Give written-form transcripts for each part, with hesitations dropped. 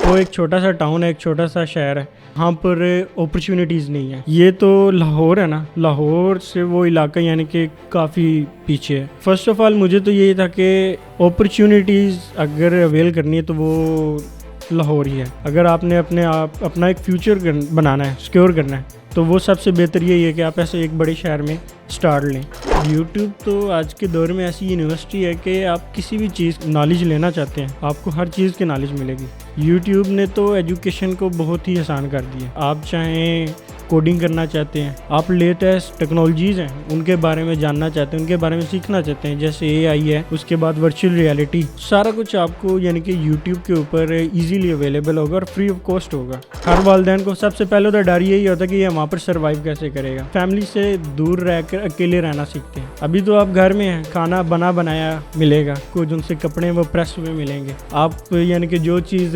وہ ایک چھوٹا سا ٹاؤن ہے, ایک چھوٹا سا شہر ہے, وہاں پر اپرچونیٹیز نہیں ہیں. یہ تو لاہور ہے نا, لاہور سے وہ علاقہ یعنی کہ کافی پیچھے ہے. فرسٹ آف آل مجھے تو یہی تھا کہ اپرچونیٹیز اگر اویل کرنی ہے تو وہ لاہور ہی ہے. اگر آپ نے اپنا ایک فیوچر بنانا ہے, سیکیور کرنا ہے, تو وہ سب سے بہتر یہی ہے کہ آپ ایسے ایک بڑے شہر میں سٹارٹ لیں. یوٹیوب تو آج کے دور میں ایسی یونیورسٹی ہے کہ آپ کسی بھی چیز نالج لینا چاہتے ہیں, آپ کو ہر چیز کی نالج ملے گی. یوٹیوب نے تو ایجوکیشن کو بہت ہی آسان کر دیا. آپ چاہیں کوڈنگ کرنا چاہتے ہیں, آپ لیٹسٹ ٹیکنالوجیز ہیں ان کے بارے میں جاننا چاہتے ہیں, ان کے بارے میں سیکھنا چاہتے ہیں, جیسے اے آئی ہے, اس کے بعد ورچوئل ریالٹی, سارا کچھ آپ کو یعنی کہ یوٹیوب کے اوپر ایزیلی اویلیبل ہوگا اور فری آف کاسٹ ہوگا. ہر والدین کو سب سے پہلے تو ڈر یہی ہوتا ہے کہ یہ وہاں پر سروائیو کیسے کرے گا. فیملی سے دور رہ کر اکیلے رہنا سیکھتے ہیں. ابھی تو آپ گھر میں ہیں, کھانا بنایا ملے گا, کچھ ان سے کپڑے وہ پریس ہوئے ملیں گے, آپ یعنی کہ جو چیز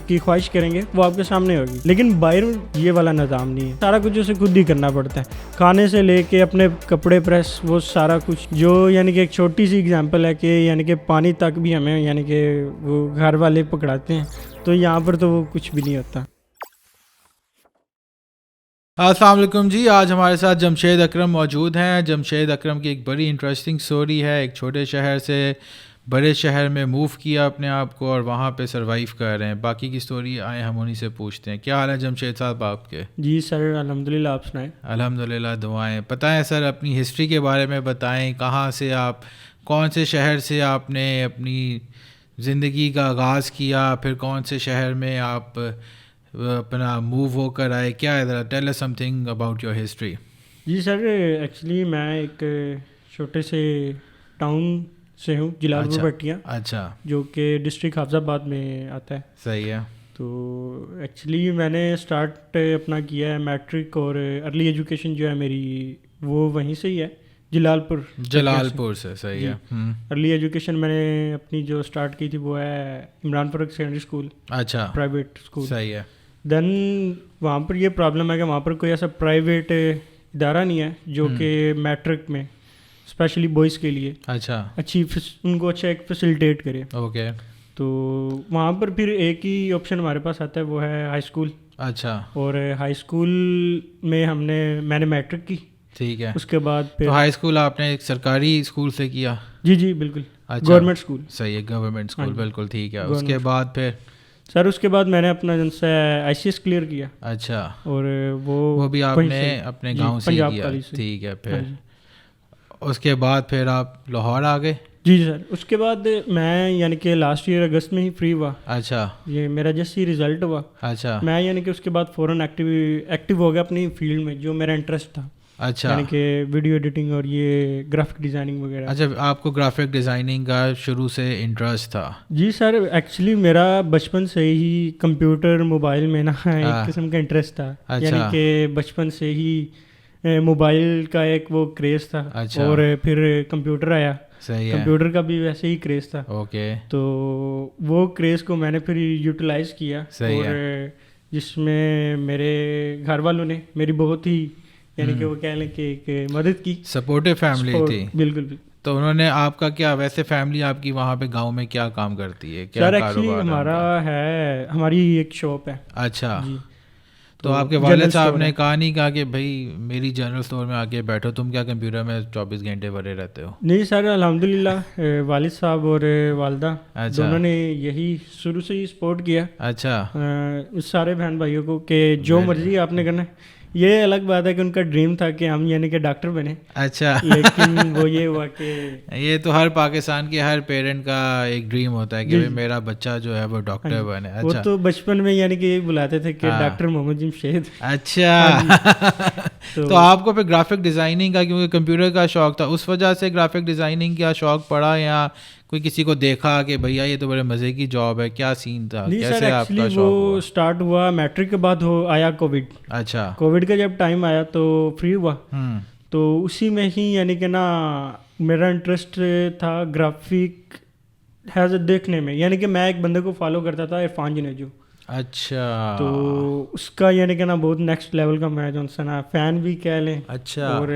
کی خواہش کریں گے وہ آپ کے سامنے ہوگی. لیکن باہر یہ والا نظام نہیں ہے, سارا کچھ اسے خود ہی کرنا پڑتا ہے, کھانے سے لے کے اپنے کپڑے پریس, وہ سارا کچھ. جو یعنی کہ ایک چھوٹی سی اگزامپل ہے کہ یعنی کہ پانی تک بھی ہمیں یعنی کہ وہ گھر والے پکڑاتے ہیں, تو یہاں پر تو وہ کچھ بھی نہیں ہوتا. السلام علیکم جی. آج ہمارے ساتھ جمشید اکرم موجود ہیں. جمشید اکرم کی ایک بڑی انٹرسٹنگ سٹوری ہے. ایک چھوٹے شہر سے بڑے شہر میں موو کیا اپنے آپ کو اور وہاں پہ سروائیو کر رہے ہیں. باقی کی سٹوری آئے ہم انہیں سے پوچھتے ہیں. کیا حال ہے جمشید صاحب آپ کے؟ جی سر الحمدللہ, آپ سنائیں. الحمدللہ, دعائیں. بتائیں سر, اپنی ہسٹری کے بارے میں بتائیں. کہاں سے آپ, کون سے شہر سے آپ نے اپنی زندگی کا آغاز کیا, پھر کون سے شہر میں آپ اپنا موو ہو کر آئے, کیا ہے, tell us something about your history. جی سر, ایکچولی میں ایک چھوٹے سے ٹاؤن سے ہوں, جلال پور بٹیا, اچھا, جو کہ ڈسٹرکٹ حافظ آباد میں آتا ہے. صحیح ہے. تو ایکچولی میں نے اسٹارٹ اپنا کیا ہے میٹرک اور ارلی ایجوکیشن جو ہے میری وہ وہیں سے ہی ہے, جلال پور سے. صحیح ہے. ارلی ایجوکیشن میں نے اپنی جو اسٹارٹ کی تھی وہ ہے عمران فرق سیکنڈری اسکول, اچھا, پرائیویٹ اسکول. صحیح ہے. دین وہاں پر یہ پرابلم ہے کہ وہاں پر کوئی ایسا پرائیویٹ ادارہ نہیں ہے جو کہ میٹرک میں اسپیشلی بوائز کے لیے اچھا ان کو اچھا ایک فیسیلیٹیٹ کرے. اوکے. تو وہاں پر پھر ایک ہی آپشن ہمارے پاس آتا ہے, وہ ہے ہائی اسکول. اچھا. اور ہائی اسکول میں میں نے میٹرک کی. ٹھیک ہے. اس کے بعد پھر ہائی اسکول آپ نے ایک سرکاری اسکول سے کیا؟ جی بالکل, گورنمنٹ اسکول. صحیح ہے, گورنمنٹ اسکول, بالکل ٹھیک ہے. اس کے بعد پھر سر اس کے بعد میں نے اپنا جن سے آئی سی ایس کلیئر کیا. اچھا. اور وہ بھی آپ نے اپنے گاؤں سے کیا؟ ٹھیک ہے. پھر اس کے بعد پھر آپ لاہور آ گئے؟ جی سر. اس کے بعد میں یعنی کہ لاسٹ ایئر اگست میں ہی فری ہوا. اچھا. یہ میرا جیسے ہی رزلٹ ہوا, اچھا, میں یعنی کہ اس کے بعد فوراً ایکٹیو ہو گیا اپنی فیلڈ میں جو میرا انٹرسٹ تھا. اچھا. یعنی کہ ویڈیو ایڈیٹنگ اور یہ گرافک ڈیزائننگ وغیرہ. اچھا, آپ کو گرافک ڈیزائننگ کا شروع سے انٹرسٹ تھا؟ جی سر, ایکچولی میرا بچپن سے ہی کمپیوٹر موبائل میں نا ایک قسم کا انٹرسٹ تھا. یعنی کہ بچپن سے ہی موبائل کا ایک وہ کریز تھا. اور پھر کمپیوٹر آیا, کمپیوٹر کا بھی ویسے ہی کریز تھا. اوکے. تو وہ کریز کو میں نے پھر یوٹیلائز کیا, اور جس میں میرے گھر والوں نے میری بہت ہی یعنی کہ وہ کہہ لیں کہ ایک مدد کی. سپورٹیو فیملی تھی. بالکل. تو انہوں نے آپ کا کیا, ویسے فیملی آپ کی وہاں پہ گاؤں میں کیا کام کرتی ہے, کیا کاروبار ہے؟ ہماری ایک شاپ ہے. اچھا. تو آپ کے والد صاحب نے کہا نہیں کہا کہ بھائی میری جنرل اسٹور میں آ کے بیٹھو, تم کیا کمپیوٹر میں 24 گھنٹے بھرے رہتے ہو؟ نہیں سر, الحمدللہ والد صاحب اور والدہ دونوں نے یہی شروع سے ہی سپورٹ کیا. اچھا. سارے بہن بھائیوں کو کہ جو مرضی آپ نے کرنا ہے. یہ الگ بات ہے کہ ان کا ڈریم تھا کہ ہم یعنی کہ ڈاکٹر بنے. اچھا. لیکن وہ یہ ہوا کہ یہ تو ہر پاکستان کے ہر پیرنٹ کا ایک ڈریم ہوتا ہے کہ میرا بچہ جو ہے وہ ڈاکٹر بنے. وہ تو بچپن میں یعنی کہ یہ بلاتے تھے کہ ڈاکٹر محمد جمشید. اچھا. تو آپ کو پھر گرافک ڈیزائننگ کا کیونکہ کمپیوٹر کا شوق تھا, اس وجہ سے گرافک ڈیزائننگ کا شوق پڑا, یا کوئی کسی کو دیکھا کہ بھیا یہ تو بڑے مزے کی جاب ہے, کیا سین تھا, کیسے آپ کا شوق ہوا؟ وہ اسٹارٹ ہوا میٹرک کے بعد آیا کووڈ. اچھا. کووڈ کا جب ٹائم آیا تو فری ہوا, تو اسی میں ہی یعنی کہ نا میرا انٹرسٹ تھا گرافک ہیز دیکھنے میں. یعنی کہ میں ایک بندے کو فالو کرتا تھا, عرفان جنیجو. اچھا. تو اس کا یعنی کہ نا بہت نیکسٹ لیول کا میں جو نا فین بھی کہہ لیں. اچھا. اور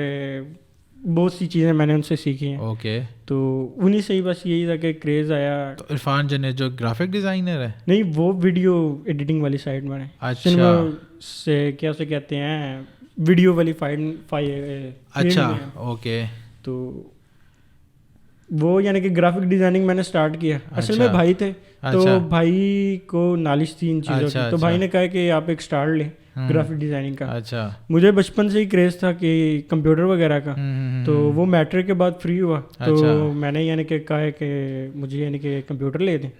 بہت سی چیزیں میں نے ان سے سیکھی ہیں. اوکے. تو انہیں سے ہی بس یہی تھا کہ کریز آیا. تو عرفان جنید جو گرافک ڈیزائنر ہے؟ نہیں, وہ ویڈیو ایڈیٹنگ والی سائڈ میں ہے. اچھا. سنیما سے کیا اسے کہتے ہیں, ویڈیو والی اچھا. اوکے. تو وہ یعنی کہ گرافک ڈیزائننگ میں نے سٹارٹ کیا. اصل میں بھائی تھے, تو بھائی کو نالج تھی ان چیزوں کی, تو بھائی نے کہا کہ آپ ایک سٹارٹ لیں گرافک ڈیزائننگ کا. اچھا. مجھے بچپن سے ہی کریز تھا کہ کمپیوٹر وغیرہ کا. تو وہ میٹرک کے بعد فری ہوا, تو میں نے یعنی کہ کہا کہ مجھے یعنی کہ کمپیوٹر لے دیں.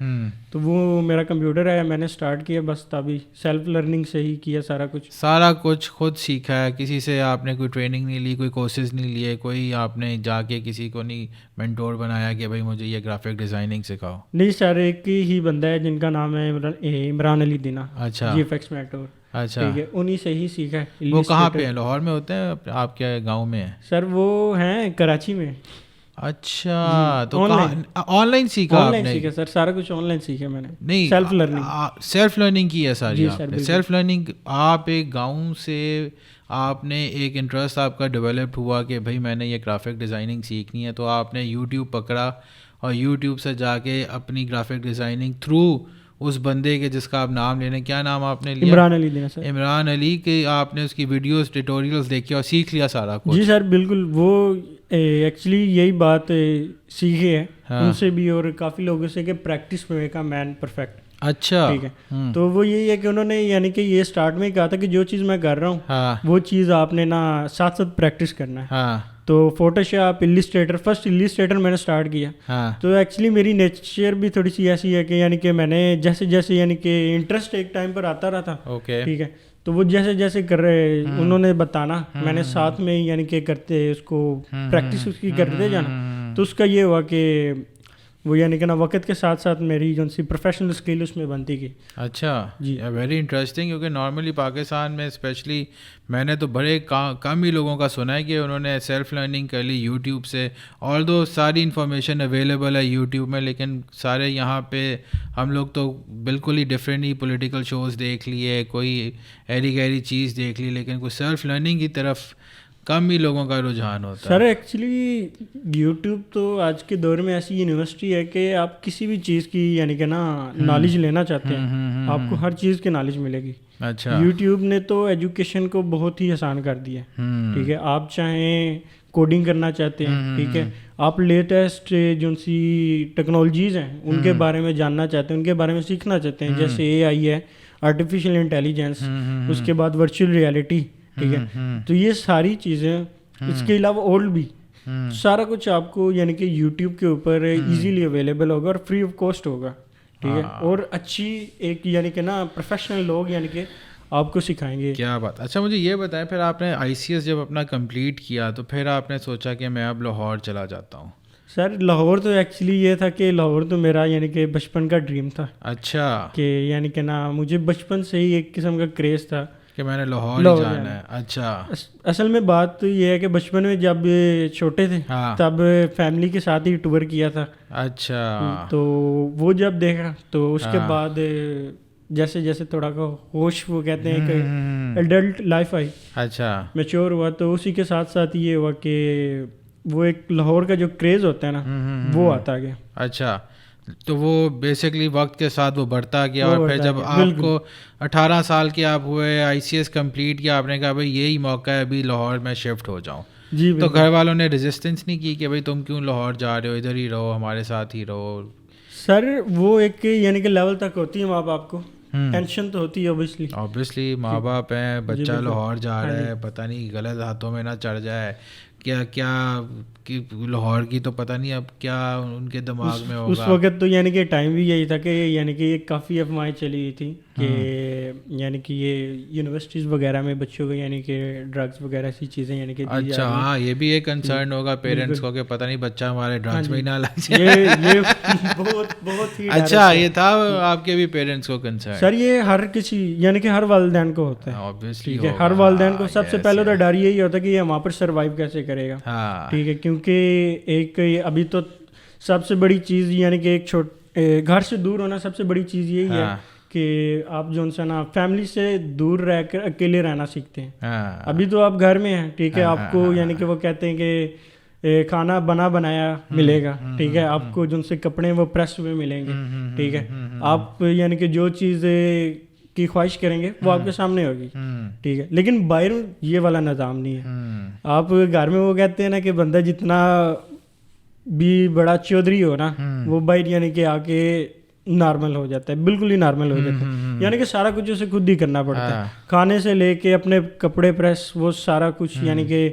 تو وہ میرا کمپیوٹر ہے, میں نے سٹارٹ کیا, بس تبھی سیلف لرننگ سے ہی کیا سارا کچھ خود سیکھا ہے, کسی سے آپ نے کوئی ٹریننگ نہیں لی, کوئی کورسز نہیں لیے, کوئی آپ نے جا کے کسی کو نہیں مینٹور بنایا کہ بھائی مجھے یہ گرافک ڈیزائننگ سکھاؤ؟ نہیں سر, ایک ہی بندہ ہے جن کا نام ہے عمران علی دینا. اچھا. جی ایف ایکس مینٹور. اچھا. ٹھیک ہے, انہیں سے ہی سیکھا ہے. وہ کہاں پہ ہیں؟ لاہور میں ہوتے ہیں آپ کے گاؤں میں ہیں؟ سر وہ ہیں کراچی میں. اچھا. تو آن لائن سیکھا آپ نے؟ سیکھا سر, سارا کچھ آن لائن سیکھا میں نے. نہیں, سیلف لرننگ کی ہے ساری آپ نے. سیلف لرننگ, آپ ایک گاؤں سے آپ نے ایک انٹرسٹ آپ کا ڈیولپ ہوا کہ بھائی میں نے یہ گرافک ڈیزائننگ سیکھنی ہے, تو آپ نے یوٹیوب پکڑا اور یوٹیوب سے جا کے اپنی گرافک ڈیزائننگ تھرو اس بندے کے جس کا آپ نام لے رہے ہیں, کیا نام آپ نے لیا؟ عمران علی دینا سر. عمران علی کے آپ نے اس کی ویڈیوز ٹیوٹوریلز دیکھے اور سیکھ لیا سارا کچھ؟ جی سر بالکل. وہ ایکچولی یہی بات سیکھی ہے ان سے بھی اور کافی لوگوں سے کہ پریکٹس میں کا مین پرفیکٹ. اچھا. ٹھیک ہے. تو وہ یہی ہے کہ انہوں نے یعنی کہ یہ اسٹارٹ میں کہا تھا کہ جو چیز میں کر رہا ہوں وہ چیز آپ نے نا ساتھ ساتھ پریکٹس کرنا ہے. تو photo shop, illustrator, first illustrator میں نے سٹارٹ کیا. تو ایکچولی میری نیچر بھی تھوڑی سی ایسی ہے کہ یعنی کہ میں نے جیسے جیسے یعنی کہ انٹرسٹ ایک ٹائم پر آتا رہا تھا. ٹھیک ہے. تو وہ جیسے جیسے کر رہے انہوں نے بتانا, میں نے ساتھ میں یعنی کہ کرتے اس کو پریکٹس اس کی کرتے جانا. تو اس کا یہ ہوا کہ وہ یعنی کہ نا وقت کے ساتھ ساتھ میری جو سی پروفیشنل اسکل اس میں بنتی گئی. اچھا جی, ویری انٹرسٹنگ. کیونکہ نارملی پاکستان میں اسپیشلی میں نے تو بڑے کم ہی لوگوں کا سنا ہے کہ انہوں نے سیلف لرننگ کر لی یوٹیوب سے. اور دو ساری انفارمیشن اویلیبل ہے یوٹیوب میں, لیکن سارے یہاں پہ ہم لوگ تو بالکل ہی ڈفرینٹ ہی پولیٹیکل شوز دیکھ لیے, کوئی ایری گہری چیز دیکھ لی, لیکن کوئی سیلف لرننگ کی طرف کم ہی لوگوں کا رجحان ہوتا ہے. سر ایکچولی یوٹیوب تو آج کے دور میں ایسی یونیورسٹی ہے کہ آپ کسی بھی چیز کی یعنی کہ نا نالج لینا چاہتے ہیں آپ کو ہر چیز کی نالج ملے گی. اچھا. یوٹیوب نے تو ایجوکیشن کو بہت ہی آسان کر دیا ہے. ٹھیک ہے, آپ چاہیں کوڈنگ کرنا چاہتے ہیں, ٹھیک ہے, آپ لیٹسٹ جو سی ٹیکنالوجیز ہیں ان کے بارے میں جاننا چاہتے ہیں, ان کے بارے میں سیکھنا چاہتے ہیں, جیسے اے آئی ہے, آرٹیفیشیل انٹیلیجنس, اس کے بعد ورچوئل ریئلٹی. ٹھیک ہے. تو یہ ساری چیزیں, اس کے علاوہ اور بھی سارا کچھ آپ کو یعنی کہ یوٹیوب کے اوپر ایزیلی اویلیبل ہوگا اور فری آف کاسٹ ہوگا. ٹھیک ہے. اور اچھی ایک یعنی کہ نا پروفیشنل لوگ یعنی کہ آپ کو سکھائیں گے. کیا بات. اچھا مجھے یہ بتائیں, پھر آپ نے آئی سی ایس جب اپنا کمپلیٹ کیا تو پھر آپ نے سوچا کہ میں اب لاہور چلا جاتا ہوں؟ سر لاہور تو ایکچولی یہ تھا کہ لاہور تو میرا یعنی کہ بچپن کا ڈریم تھا. اچھا. کہ یعنی کہ نا مجھے بچپن سے ہی ایک قسم کا کریز تھا کہ میں نے لاہور ہی جانا ہے. اچھا. اصل میں بات تو یہ ہے کہ بچپن میں جب چھوٹے تھے تب فیملی کے ساتھ ہی ٹور کیا تھا. اچھا. تو وہ جب دیکھا تو اس کے بعد جیسے جیسے تھوڑا کا ہوش, وہ کہتے ہیں کہ ایڈلٹ لائف آئی, اچھا میچور ہوا, تو اسی کے ساتھ ساتھ یہ ہوا کہ وہ ایک لاہور کا جو کریز ہوتا ہے نا وہ آتا گیا. اچھا. تو وہ بیسکلی وقت کے ساتھ وہ بڑھتا گیا, اور پھر جب آپ کو 18 سال کے آپ ہوئے, آئی سی ایس کمپلیٹ کیا, آپ نے کہا بھائی یہی موقع ہے ابھی لاہور میں شفٹ ہو جاؤں. جی. تو گھر والوں نے ریزسٹنس نہیں کی کہ بھائی تم کیوں لاہور جا رہے ہو, ادھر ہی رہو, ہمارے ساتھ ہی رہو؟ سر وہ ایک یعنی کہ لیول تک ہوتی ہے ماں باپ کو ٹینشن تو ہوتی ہے اوبیسلی ماں باپ ہیں, بچہ لاہور جا رہا ہے, پتہ نہیں غلط ہاتھوں میں نہ چڑھ جائے, کیا لاہور کی تو پتہ نہیں اب کیا ان کے دماغ میں ہوگا. اس وقت تو یعنی کہ ٹائم بھی یہی تھا کہ یعنی کہ کافی افواہیں چلی ہوئی تھی کہ یعنی کہ یہ یونیورسٹیز وغیرہ میں بچوں کو یعنی کہ ڈرگس وغیرہ ایسی چیزیں یعنی کہ. اچھا. ہاں یہ بھی ایک کنسرن ہوگا پیرنٹس کو کہ پتہ نہیں بچہ ہمارے ڈرگس میں ہی نہ لگ جائے. یہ بہت ہی اچھا یہ تھا آپ کے بھی پیرنٹس کو کنسرن؟ سر یہ ہر کسی یعنی کہ ہر والدین کو ہوتا ہے. اوبیسلی ہر والدین کو سب سے پہلے تو ڈر یہی ہوتا ہے کہ یہ وہاں پر سروائیو کیسے کرے گا. ٹھیک ہے. کیونکہ ایک ابھی تو سب سے بڑی چیز یعنی کہ ایک گھر سے دور ہونا سب سے بڑی چیز یہی ہے کہ آپ جو ہے نا فیملی سے دور رہ کر اکیلے رہنا سیکھتے ہیں. ابھی تو آپ گھر میں ہیں, ٹھیک ہے, آپ کو یعنی کہ وہ کہتے ہیں کہ کھانا بنا بنایا ملے گا, ٹھیک ہے, آپ کو جن سے کپڑے وہ پریس ہوئے ملیں گے, ٹھیک ہے, آپ یعنی کہ جو چیز کی خواہش کریں گے وہ آپ کے سامنے ہوگی, ٹھیک ہے. لیکن باہر یہ والا نظام نہیں ہے. آپ گھر میں وہ کہتے ہیں نا کہ بندہ جتنا بھی بڑا چودھری ہو نا, وہ باہر یعنی کہ آ کے نارمل ہو جاتا ہے, بالکل ہی نارمل ہو جاتا ہے. یعنی کہ سارا کچھ اسے خود ہی کرنا پڑتا ہے, کھانے سے لے کے اپنے کپڑے پریس, وہ سارا کچھ. یعنی کہ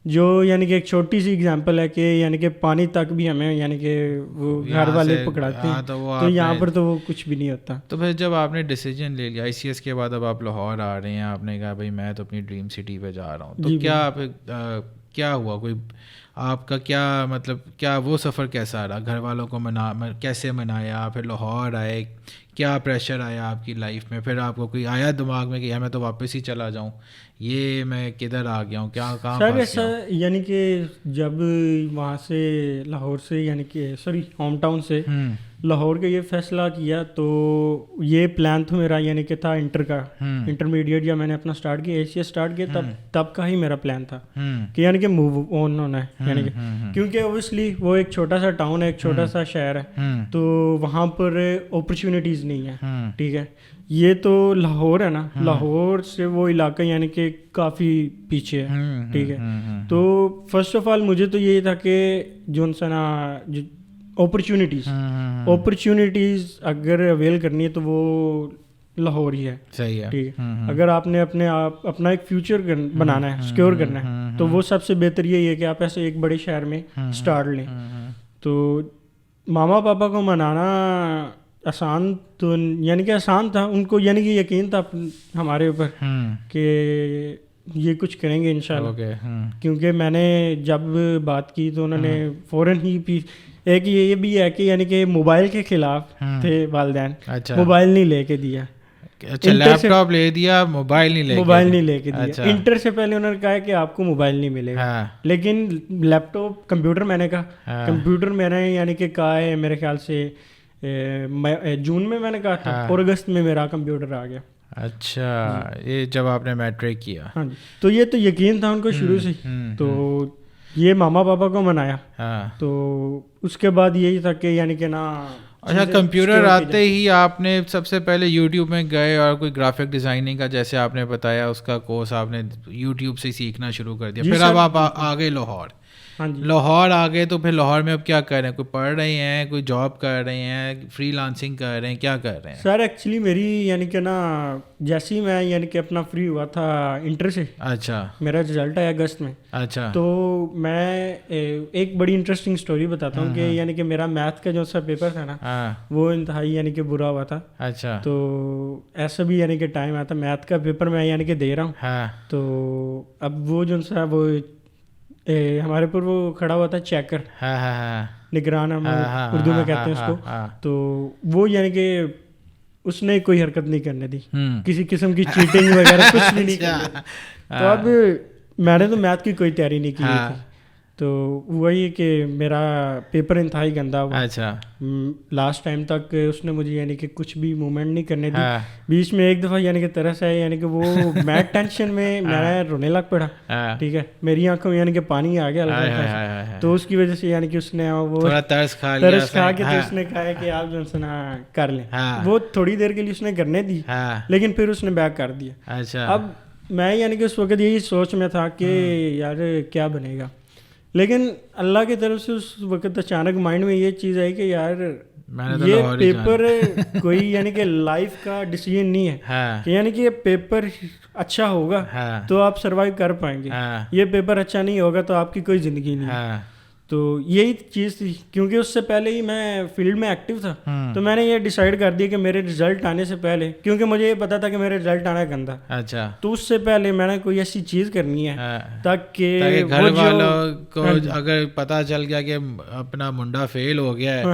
جو یعنی کہ ایک چھوٹی سی اگزامپل ہے کہ یعنی کہ پانی تک بھی ہمیں یعنی کہ وہ گھر والے پکڑاتے ہیں, تو یہاں پر تو وہ کچھ بھی نہیں ہوتا. تو پھر جب آپ نے ڈیسیجن لے لیا ICS کے بعد, اب آپ لاہور آ رہے ہیں, آپ نے کہا بھائی میں تو اپنی ڈریم سٹی پہ جا رہا ہوں, تو کیا ہوا, کوئی آپ کا کیا مطلب کیا وہ سفر کیسا رہا, گھر والوں کو کیسے منایا, پھر لاہور آئے, کیا پریشر آیا آپ کی لائف میں, پھر آپ کو کوئی آیا دماغ میں کہ یار میں تو واپس ہی چلا جاؤں, یہ میں کدھر آ گیا ہوں, کیا کہاں پھنس گیا ہوں؟ یعنی کہ جب وہاں سے لاہور سے یعنی کہ ہوم ٹاؤن سے لاہور کا یہ فیصلہ کیا, تو یہ پلان تو میرا یعنی کہ تھا انٹر کا, انٹرمیڈیٹ جب میں نے اپنا اسٹارٹ کیا, ACS اسٹارٹ کیا, تب کا ہی میرا پلان تھا کہ یعنی کہ موو آن ہونا ہے. یعنی کہ کیونکہ اوبیسلی وہ ایک چھوٹا سا ٹاؤن ہے, ایک چھوٹا سا شہر ہے, تو وہاں پر اپرچونیٹیز نہیں ہے, ٹھیک ہے. یہ تو لاہور ہے نا, لاہور سے وہ علاقہ یعنی کہ کافی پیچھے ہے, ٹھیک ہے. تو فرسٹ آف آل مجھے تو یہی تھا کہ جو نا اپرچونیٹیز اگر اویل کرنی ہے تو وہ لاہور ہی ہے, صحیح ہے, ٹھیک ہے. اگر آپ نے اپنا ایک فیوچر بنانا ہے, سیکیور کرنا ہے, تو وہ سب سے بہتر یہی ہے کہ آپ ایسے ایک بڑے شہر میں اسٹارٹ لیں. تو ماما پاپا کو منانا آسان تو یعنی کہ آسان تھا, ان کو یعنی کہ یقین تھا ہمارے اوپر کہ یہ کچھ کریں گے انشاءاللہ, کیونکہ میں نے جب بات کی تو انہوں نے فوراً ہی ایک یہ بھی ہے کہ یعنی کہ موبائل کے خلاف تھے والدین, موبائل نہیں لے کے دیا, لیپ ٹاپ لے دیا, موبائل نہیں لے کے دیا. انٹر سے پہلے انہوں نے کہا کہ آپ کو موبائل نہیں ملے گا, لیکن لیپ ٹاپ کمپیوٹر میں نے کہا, کمپیوٹر میں نے یعنی کہ کہا ہے میرے خیال سے جون میں نے کہا تھا, اور اگست میں میرا کمپیوٹر آ گیا. اچھا, یہ جب آپ نے میٹرک کیا. ہاں جی, تو یہ تو یقین تھا ان کو شروع سے, تو یہ ماما پاپا کو منایا. تو اس کے بعد یہی تھا کہ یعنی کہ نا, اچھا کمپیوٹر آتے ہی آپ نے سب سے پہلے یوٹیوب میں گئے اور کوئی گرافک ڈیزائننگ کا جیسے آپ نے بتایا اس کا کورس آپ نے یوٹیوب سے سیکھنا شروع کر دیا, پھر اب آپ آ گئے لاہور. لاہور آ گئے تو پھر لاہور میں اب کیا کر رہے ہیں, کوئی پڑھ رہے ہیں, کوئی جاب کر رہے ہیں, فری لانسنگ کر رہے ہیں, کیا کر رہے ہیں؟ سر ایکچولی میری یعنی کہ نا جیسے ہی میں یعنی کہ اپنا فری ہوا تھا انٹر سے, اچھا میرا رزلٹ آیا اگست میں. اچھا, تو میں ایک بڑی انٹرسٹنگ اسٹوری بتاتا ہوں کہ یعنی کہ میرا میتھ کا جو سا پیپر تھا نا, وہ انتہائی یعنی کہ برا ہوا تھا. اچھا, تو ایسا بھی یعنی کہ ٹائم آیا تھا, میتھ کا پیپر میں یعنی کہ دے رہا ہوں, تو اب وہ جو سا وہ ہمارے پر وہ کھڑا ہوا تھا چیکر, نگران ہم اردو میں کہتے ہیں اس کو. تو وہ یعنی کہ اس نے کوئی حرکت نہیں کرنے دی, کسی قسم کی چیٹنگ وغیرہ کچھ بھی نہیں کرنا. تو اب میں نے تو میتھ کی کوئی تیاری نہیں کی تھی, تو وہی کہ میرا پیپر انتہائی گندا ہوا. اچھا, لاسٹ ٹائم تک اس نے مجھے یعنی کہ کچھ بھی موومنٹ نہیں کرنے دی. بیچ میں ایک دفعہ یعنی کہ ترس ہے, یعنی کہ وہ میں ٹینشن میں میں رونے لگ پڑا, ٹھیک ہے, میری آنکھوں میں یعنی کہ پانی آ گیا, تو اس کی وجہ سے یعنی کہ اس نے وہ ترس کھا کے تو اس نے کہا کہ آپ جو ہے نا کر لیں. وہ تھوڑی دیر کے لیے اس نے کرنے دی, لیکن پھر اس نے بیک کر دیا. اچھا, اب میں یعنی کہ اس وقت یہی سوچ میں تھا کہ یار کیا بنے گا, لیکن اللہ کی طرف سے اس وقت اچانک مائنڈ میں یہ چیز آئی کہ یار یہ پیپر کوئی یعنی کہ لائف کا ڈیسیژن نہیں ہے کہ یعنی کہ یہ پیپر اچھا ہوگا تو آپ سروائیو کر پائیں گے, یہ پیپر اچھا نہیں ہوگا تو آپ کی کوئی زندگی نہیں ہے. تو یہی چیز تھی, کیونکہ اس سے پہلے ہی میں فیلڈ میں ایکٹیو تھا, تو میں نے یہ ڈیسائیڈ کر دیا کہ میرے رزلٹ آنے سے پہلے, کیونکہ مجھے یہ پتا تھا کہ میرا رزلٹ آنا ہے گندا, اچھا, تو اس سے پہلے میں نے کوئی ایسی چیز کرنی ہے تاکہ گھر والوں کو اگر پتا چل گیا کہ اپنا منڈا فیل ہو گیا ہے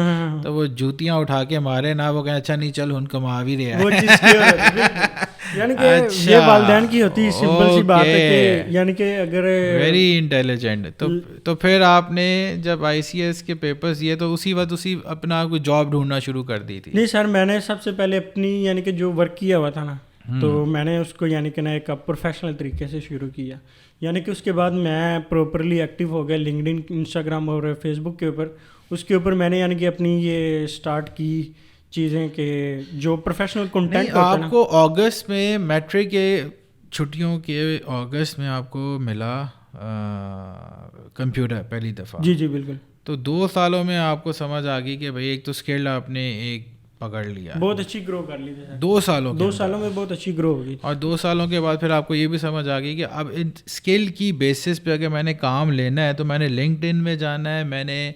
تو وہ جوتیاں اٹھا کے مارے نا, وہ کہ اچھا نہیں چل ہن کما بھی رہا ہے, وہ چیز یعنی کہ یہ والدین کی ہوتی سمپل سی بات ہے کہ یعنی کہ اگر ویری انٹیلیجنٹ. تو پھر آپ نے جب ICS کے پیپرز دیے تو اسی وقت اپنا کوئی جاب ڈھونڈنا شروع کر دی تھی؟ نہیں سر, میں نے سب سے پہلے اپنی یعنی کہ جو ورک کیا ہوا تھا نا, تو میں نے اس کو یعنی کہ نا ایک پروفیشنل طریقے سے شروع کیا. یعنی کہ اس کے بعد میں پراپرلی ایکٹیو ہو گیا لنکڈ ان، انسٹاگرام اور فیس بک کے اوپر. اس کے اوپر میں نے یعنی کہ اپنی یہ اسٹارٹ کی چیزیں کہ جو پروفیشنل کنٹینٹ ہوتا ہے نا. آپ کو اگست میں میٹرک کے چھٹیوں کے اگست میں آپ کو ملا کمپیوٹر پہلی دفعہ. جی جی بالکل. تو 2 سالوں میں آپ کو سمجھ آ گئی کہ بھائی ایک تو اسکل آپ نے ایک پکڑ لیا, بہت اچھی گرو کر لی تھی. 2 سالوں میں بہت اچھی گرو ہوگی. اور 2 سالوں کے بعد پھر آپ کو یہ بھی سمجھ آ گئی کہ اب ان اسکل کی بیسس پہ اگر میں نے کام لینا ہے تو میں نے لنکڈ ان میں جانا ہے, میں نے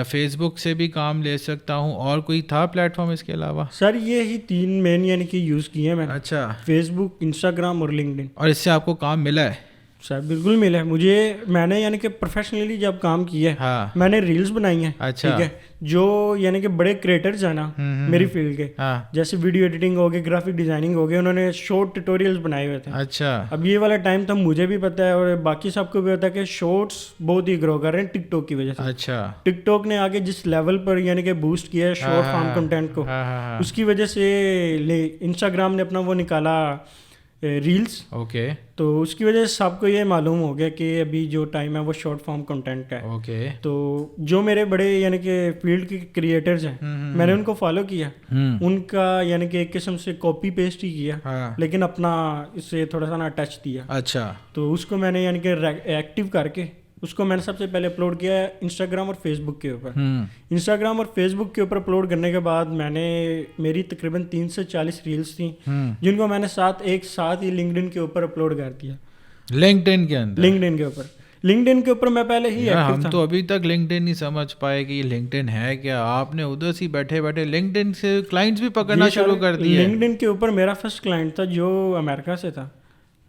فیس بک سے بھی کام لے سکتا ہوں. اور کوئی تھا پلیٹ فارم اس کے علاوہ؟ سر یہ ہی 3 مین یعنی کہ یوز کیے ہیں میں نے. اچھا, فیس بک, انسٹاگرام اور لنکڈ ان. اور اس سے آپ کو کام ملا ہے؟ سر بالکل ملا ہے مجھے. میں نے یعنی کہ پروفیشنلی جب کام کیا ہے, ہاں, میں نے ریلز بنائی ہیں. اچھا, ٹھیک ہے, جو یعنی کہ بڑے کریٹرز ہیں نا میری فیلڈ کے, ہاں, جیسے ویڈیو ایڈیٹنگ ہو گئی, گرافک ڈیزائننگ ہو گئی, انہوں نے شارٹ ٹیوٹوریلز بنائے ہوئے تھے. اچھا. اب یہ والا ٹائم تھا, مجھے بھی پتہ ہے اور باقی سب کو بھی پتہ ہے کہ شارٹس بہت ہی گرو کر رہے ہیں ٹک ٹاک کی وجہ سے. اچھا. ٹک ٹاک نے آگے جس لیول پر یعنی کہ بوسٹ کیا ہے شارٹ فارم کنٹینٹ کو, اس کی وجہ سے انسٹاگرام نے اپنا وہ نکالا ریلز. اوکے. تو اس کی وجہ سے سب کو یہ معلوم ہو گیا کہ ابھی جو ٹائم ہے وہ شارٹ فارم کنٹینٹ کا ہے. اوکے. تو جو میرے بڑے یعنی کہ فیلڈ کے کریٹرز ہیں, میں نے ان کو فالو کیا. ان کا یعنی کہ ایک قسم سے کاپی پیسٹ ہی کیا, لیکن اپنا اس سے تھوڑا سا نا ٹچ دیا. اچھا. تو اس کو میں نے یعنی کہ ایکٹیو کر کے اس کو میں نے سب سے پہلے اپلوڈ کیا ہے انسٹاگرام اور فیس بک کے اوپر. انسٹاگرام اور فیس بک کے اوپر اپلوڈ کرنے کے بعد میں نے میری تقریباً 3 سے 40 ریلز تھیں, جن کو میں نے ایک ساتھ ہی لنکڈ ان کے اوپر اپلوڈ کر دیا. لنکڈ ان کے اندر؟ لنکڈ ان کے اوپر. لنکڈ ان کے اوپر میں پہلے ہی ایکٹیو تھا. ہم تو ابھی تک لنکڈ ان نہیں سمجھ پائے کہ یہ لنکڈ ان ہے کیا. آپ نے ادھر سے بیٹھے بیٹھے لنکڈ ان سے کلائنٹس بھی پکڑنا شروع کر دیے. لنکڈ ان کے اوپر میرا فرسٹ کلائنٹ تھا جو امریکہ سے تھا.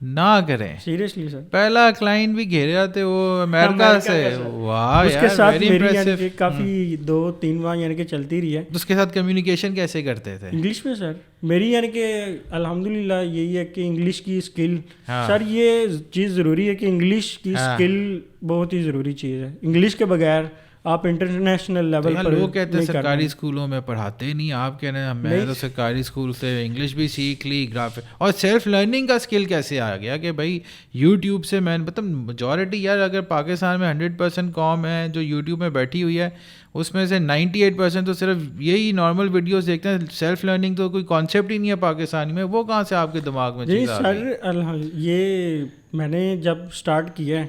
نہ کریں, سیریسلی سر, پہلا کلائنٹ بھی گھیرا تھے وہ امریکہ سے. واہ, اس کے ساتھ میری یعنی کہ کافی 2-3 ماہ یعنی کہ چلتی رہی ہے. اس کے ساتھ کمیونیکیشن کیسے کرتے تھے؟ انگلش میں سر. میری یعنی کہ الحمدللہ یہی ہے کہ انگلش کی اسکل, سر یہ چیز ضروری ہے کہ انگلش کی اسکل بہت ہی ضروری چیز ہے. انگلش کے بغیر آپ انٹرنیشنل لیول پر. لوگ کہتے ہیں سرکاری اسکولوں میں پڑھاتے نہیں, آپ کہہ رہے ہیں میں تو سرکاری اسکول سے انگلش بھی سیکھ لی, گرافک. اور سیلف لرننگ کا اسکل کیسے آ گیا کہ بھائی یوٹیوب سے میں مطلب میجورٹی یار اگر پاکستان میں 100% قوم ہے جو یوٹیوب میں بیٹھی ہوئی ہے, اس میں سے 98% تو صرف یہی نارمل ویڈیوز دیکھتے ہیں. سیلف لرننگ تو کوئی کانسیپٹ ہی نہیں ہے پاکستانی میں. وہ کہاں سے آپ کے دماغ میں چیز آ گئی؟ جی سر, یہ میں نے جب اسٹارٹ کیا ہے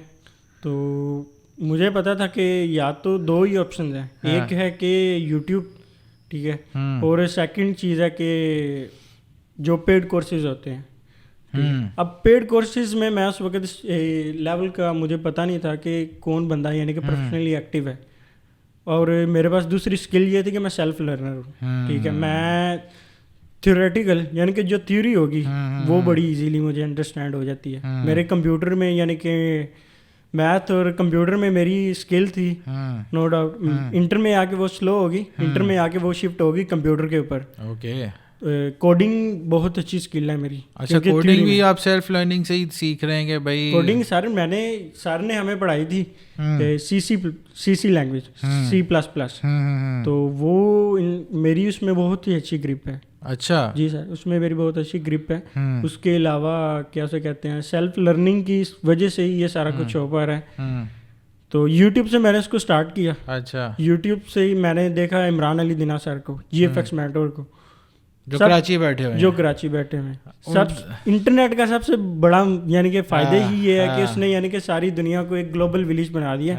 تو مجھے پتا تھا کہ یا تو 2 ہی آپشنز ہیں. ایک ہے کہ یوٹیوب, ٹھیک ہے, اور سیکنڈ چیز ہے کہ جو پیڈ کورسز ہوتے ہیں. اب پیڈ کورسز میں اس وقت لیول کا مجھے پتہ نہیں تھا کہ کون بندہ یعنی کہ پروفیشنلی ایکٹیو ہے. اور میرے پاس دوسری اسکل یہ تھی کہ میں سیلف لرنر ہوں. ٹھیک ہے, میں تھیوریٹیکل یعنی کہ جو تھیوری ہوگی وہ بڑی ایزیلی مجھے انڈرسٹینڈ ہو جاتی ہے. میرے کمپیوٹر میں یعنی کہ میتھ اور کمپیوٹر میں میری اسکل تھی نو ڈاؤٹ. انٹر میں آ کے وہ سلو ہوگی, انٹر میں آ کے وہ شفٹ ہوگی کمپیوٹر کے اوپر. اوکے. کوڈنگ بہت اچھی اسکل ہے میری. اچھا, کوڈنگ بھی آپ سیلف لرننگ سے ہی سیکھ رہے ہیں کہ بھائی کوڈنگ؟ سر نے ہمیں پڑھائی تھی سی لینگویج, C++. تو وہ میری اس میں بہت ہی اچھی گرپ ہے. اچھا جی سر, اس میں میری بہت اچھی گرپ ہے. اس کے علاوہ کیا سے کہتے ہیں سیلف لرننگ کی وجہ سے ہی یہ سارا کچھ ہو پا رہا ہے. تو یوٹیوب سے میں نے اس کو اسٹارٹ کیا. اچھا, یوٹیوب سے ہی میں نے دیکھا عمران علی دینا سر کو, GFX مینٹور کو, جو کراچی بیٹھے ہوئے, جو کراچی بیٹھے ہوئے. سب انٹرنیٹ کا سب سے بڑا یعنی کہ فائدہ ہی یہ ہے کہ اس نے یعنی کہ ساری دنیا کو ایک گلوبل ولیج بنا دیا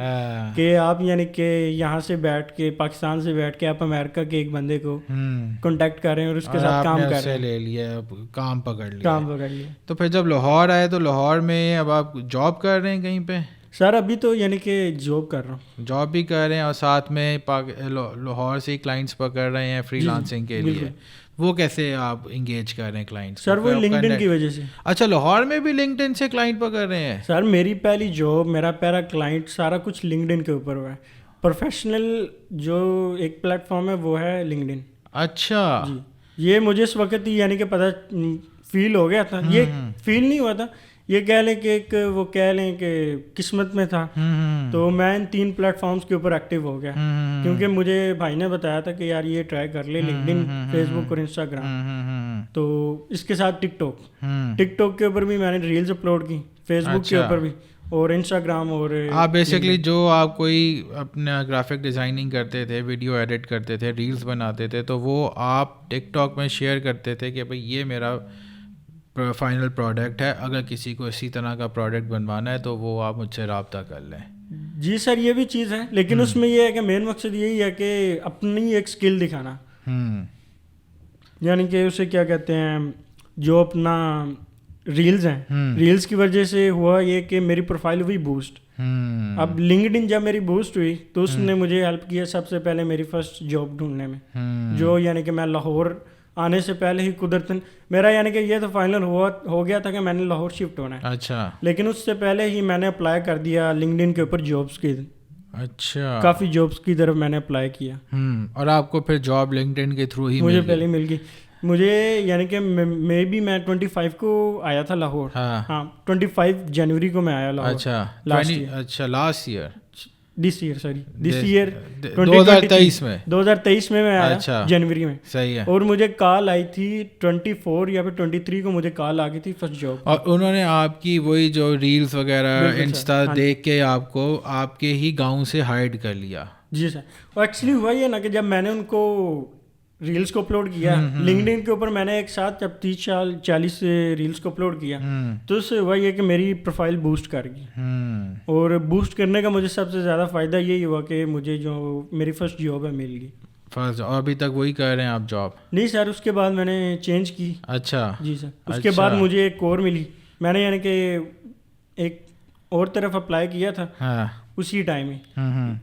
کہ آپ یعنی کہ یہاں سے بیٹھ کے پاکستان سے بیٹھ کے آپ امریکہ کے ایک بندے کو کانٹیکٹ کر رہے ہیں اور اس کے ساتھ کام کر رہے ہیں. لے لیا, کام پکڑ لیا. تو پھر جب لاہور آئے تو لاہور میں اب آپ جاب کر رہے ہیں کہیں پہ؟ سر ابھی تو یعنی کہ جاب کر رہا ہوں. جاب بھی کر رہے ہیں اور ساتھ میں لاہور سے ہی کلائنٹس پکڑ رہے ہیں فری لانسنگ کے لیے. وہ کیسے آپ انگیج کر رہے ہیں کلائنٹ؟ سر وہ لنکڈ ان کی وجہ سے. اچھا, لاہور میں بھی لنکڈ ان سے کلائنٹ پکڑ رہے ہیں؟ سر میری پہلی جاب, میرا پہلا کلائنٹ سارا کچھ لنکڈ ان کے اوپر ہوا ہے. پروفیشنل جو ایک پلیٹ فارم ہے وہ ہے لنکڈ ان. اچھا جی, یہ مجھے اس وقت ہی یعنی کہ پتہ فیل ہو گیا تھا. یہ فیل نہیں ہوا تھا, یہ کہہ لیں کہ ایک وہ کہہ لیں کہ قسمت میں تھا. تو میں ان 3 پلیٹ فارمز کے اوپر ایکٹیو ہو گیا, کیونکہ مجھے بھائی نے بتایا تھا کہ یار یہ ٹرائی کر لے, لنکڈن, فیس بک اور انسٹاگرام. تو اس کے ساتھ ٹک ٹاک کے اوپر بھی میں نے ریلز اپلوڈ کی, فیس بک کے اوپر بھی, اور انسٹاگرام. اور آپ بیسکلی جو آپ کوئی اپنا گرافک ڈیزائننگ کرتے تھے, ویڈیو ایڈٹ کرتے تھے, ریلز بناتے تھے, تو وہ آپ ٹک ٹاک میں شیئر کرتے تھے کہ بھائی یہ میرا فائنل پروڈکٹ ہے, اگر کسی کو اسی طرح کا پروڈکٹ بنوانا ہے تو وہ آپ مجھ سے رابطہ کر لیں. جی سر, یہ بھی چیز ہے, لیکن اس میں یہ ہے کہ مین مقصد یہی ہے کہ اپنی ایک اسکل دکھانا. یعنی کہ اسے کیا کہتے ہیں, جو اپنا ریلز ہیں, ریلز کی وجہ سے ہوا یہ کہ میری پروفائل ہوئی بوسٹ. اب لنکڈن جب میری بوسٹ ہوئی تو اس نے مجھے ہیلپ کیا سب سے پہلے میری فرسٹ جاب ڈھونڈنے میں, جو یعنی کہ میں لاہور آنے سے پہلے ہی قدرتاً میرا یعنی کہ یہ تو فائنل ہو گیا تھا کہ میں نے لاہور شفٹ ہونا ہے. اچھا. لیکن اس سے پہلے ہی میں نے اپلائی کر دیا لنکڈن کے اوپر جابس کی. اچھا. کافی جابس کی طرف میں نے اپلائی کیا. اور آپ کو پھر جاب لنکڈن کے تھرو ہی مجھے پہلے مل گئی. مجھے یعنی کہ میں 25 کو آیا تھا لاہور. ہاں 25 جنوری کو میں آیا لاہور. اچھا لاسٹ ایئر, دس ایئر 2023 میں میں آیا جنوری میں. صحیح ہے. اور مجھے کال آئی تھی 24 یا پھر 23 کو مجھے کال آ گئی تھی فرسٹ جاب. اور انہوں نے آپ کی وہی جو ریلز وغیرہ انسٹا دیکھ کے آپ کو آپ کے ہی گاؤں سے ہائیڈ کر لیا. جی سر. اور ایکچولی ہوا یہ نا کہ جب میں نے ان کو ریلز کو اپلوڈ کیا لنکڈن کے اوپر, میں نے ایک ساتھ جب 30-40 ریلز کو اپلوڈ کیا تو اس سے ہوا یہ کہ میری پروفائل بوسٹ کر گئی. اور بوسٹ کرنے کا مجھے سب سے زیادہ فائدہ یہی ہوا کہ مجھے جو میری فرسٹ جاب ہے مل گئی. فرسٹ, اور ابھی تک وہی کر رہے ہیں آپ جاب؟ نہیں سر, اس کے بعد میں نے چینج کی. اچھا. جی سر. اس کے بعد مجھے ایک اور ملی, میں نے یعنی کہ ایک اور طرف اپلائی کیا تھا اسی ٹائم ہی.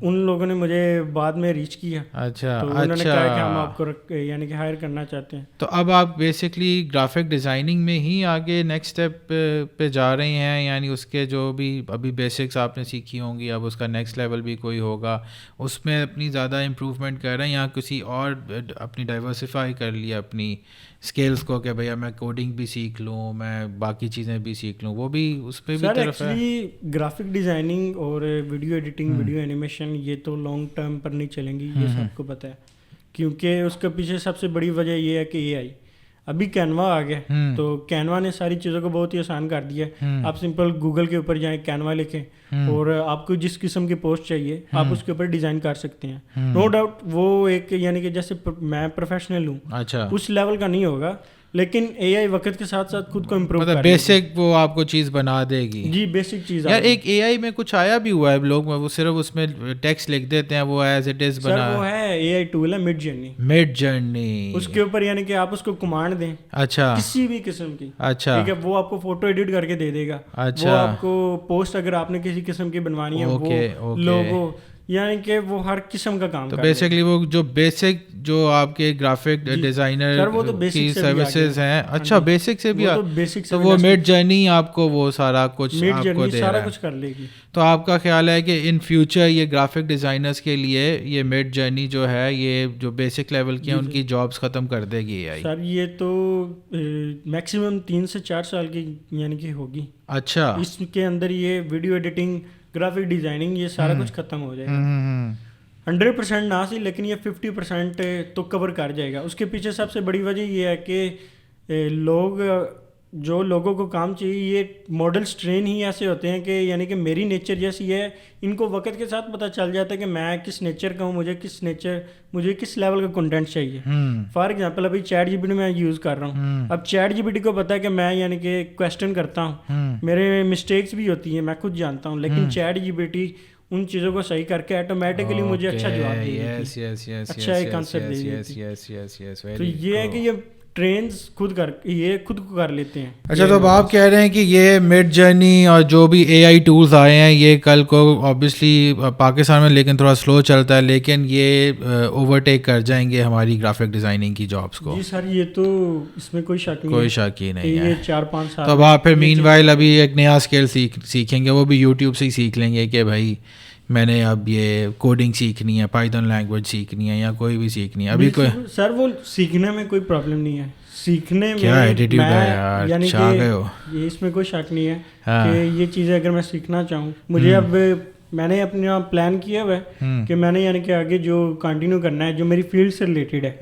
ان لوگوں نے مجھے بعد میں ریچ کیا. اچھا. تو انہوں نے کہا کہ ہم آپ کو یعنی کہ ہائر کرنا چاہتے ہیں. تو اب آپ بیسکلی گرافک ڈیزائننگ میں ہی آگے نیکسٹ اسٹیپ پہ جا رہے ہیں, یعنی اس کے جو بھی ابھی بیسکس آپ نے سیکھی ہوں گی, اب اس کا نیکسٹ لیول بھی کوئی ہوگا, اس میں اپنی زیادہ امپروومنٹ کر رہے ہیں, یا کسی اور اپنی ڈائیورسفائی کر لیا اپنی اسکلس کو کہ بھیا میں کوڈنگ بھی سیکھ لوں, میں باقی چیزیں بھی سیکھ لوں, وہ بھی اس پہ بھی طرف ہے؟ ایکچولی گرافک ڈیزائننگ اور ویڈیو ایڈیٹنگ, ویڈیو اینیمیشن یہ تو لانگ ٹرم پر نہیں چلیں گی, یہ سب کو پتہ ہے, کیونکہ اس کے پیچھے سب سے بڑی وجہ یہ ہے کہ اے آئی. ابھی کینوا آ گیا, تو کینوا نے ساری چیزوں کو بہت ہی آسان کر دیا. آپ سمپل گوگل کے اوپر جائیں, کینوا لکھیں, اور آپ کو جس قسم کی پوسٹ چاہیے آپ اس کے اوپر ڈیزائن کر سکتے ہیں. نو ڈاؤٹ وہ ایک یعنی کہ جیسے میں پروفیشنل ہوں, اچھا, اس لیول کا نہیں ہوگا, لیکن اے آئی وقت کے ساتھ ساتھ خود کو امپروو مطلب بیسک وہ آپ کو چیز بنا دے گی. جی بیسک چیز. یار ایک اے آئی میں کچھ آیا بھی ہوا ہے, لوگ وہ صرف اس میں ٹیکسٹ لکھ دیتے ہیں, وہ ایز اٹ از بنا. وہ ہے اے آئی ٹول ہے مڈ جرنی. اس کے اوپر یعنی کہ آپ اس کو کمانڈ دیں, اچھا, کسی بھی قسم کی, اچھا, ٹھیک ہے, وہ آپ کو فوٹو ایڈٹ کر کے دے دے گا. وہ آپ کو پوسٹ اگر آپ نے کسی قسم کی بنوانی ہے, وہ لوگو, یعنی کہ وہ ہر قسم کا کام. تو بیسکلی وہ جو بیسک جو آپ کے گرافک ڈیزائنر کی سروسز ہیں, اچھا بیسک سے بھی, تو وہ مڈ جرنی آپ کو وہ سارا کچھ آپ کو دے رہا ہے, کر لے گی. تو آپ کا خیال ہے کہ ان فیوچر یہ گرافک ڈیزائنرز کے لیے یہ مڈ جرنی جو ہے, یہ جو بیسک لیول کی ہیں ان کی جابس ختم کر دے گی اے آئی؟ سر یہ تو میکسیمم 3 سے 4 سال کی یعنی کہ ہوگی. اچھا. اس کے اندر یہ ویڈیو ایڈیٹنگ, گرافک ڈیزائننگ, یہ سارا کچھ ختم ہو جائے گا. 100% نہ سی, لیکن یہ 50% تو کور کر جائے گا. اس کے پیچھے سب سے بڑی وجہ یہ ہے کہ جو لوگوں کو کام چاہیے, یہ ماڈلس ٹرین ہی ایسے ہوتے ہیں کہ یعنی کہ میری نیچر جیسی ہے, ان کو وقت کے ساتھ پتہ چل جاتا ہے کہ میں کس نیچر کا ہوں, مجھے کس لیول کا کنٹینٹ چاہیے. فار ایگزامپل ابھی چیٹ جی پی ٹی میں یوز کر رہا ہوں. اب چیٹ جی پی ٹی کو پتا ہے کہ میں یعنی کہ کویسچن کرتا ہوں, میرے مسٹیکس بھی ہوتی ہیں, میں خود جانتا ہوں, لیکن چیٹ جی پی ٹی ان چیزوں کو صحیح کر کے آٹومیٹکلی مجھے اچھا جواب دے گی, اچھا ایک آنسر دے گی. تو یہ ہے کہ یہ ٹرینز خود کو کر لیتے ہیں. اچھا, تو آپ کہہ رہے ہیں کہ یہ مڈ جرنی اور جو بھی اے آئی ٹولز آئے ہیں یہ کل کو آبویسلی پاکستان میں لیکن تھوڑا سلو چلتا ہے, لیکن یہ اوورٹیک کر جائیں گے ہماری گرافک ڈیزائننگ کی جابس کو. جی سر, یہ تو اس میں کوئی شک ہی نہیں ہے. یہ 4-5 سال. تو آپ پھر مین وائل ابھی ایک نیا اسکل سیکھیں گے, وہ بھی یوٹیوب سے ہی سیکھ لیں گے کہ بھائی میں نے اب یہ کوڈنگ سیکھنی ہے, پائتھن لینگویج سیکھنی ہے یا کوئی بھی سیکھنی ہے, ابھی کوئی سر وہ سیکھنے میں کوئی پرابلم نہیں ہے, سیکھنے میں کیا ایٹیٹیوڈ ہے یار, یعنی چھا کہ گئے ہو. یہ اس میں کوئی شک نہیں ہے کہ یہ چیزیں اگر میں سیکھنا چاہوں, مجھے اب میں نے اپنا پلان کیا ہوا ہے کہ میں نے یعنی کہ آگے جو کنٹینیو کرنا ہے جو میری فیلڈ سے ریلیٹڈ ہے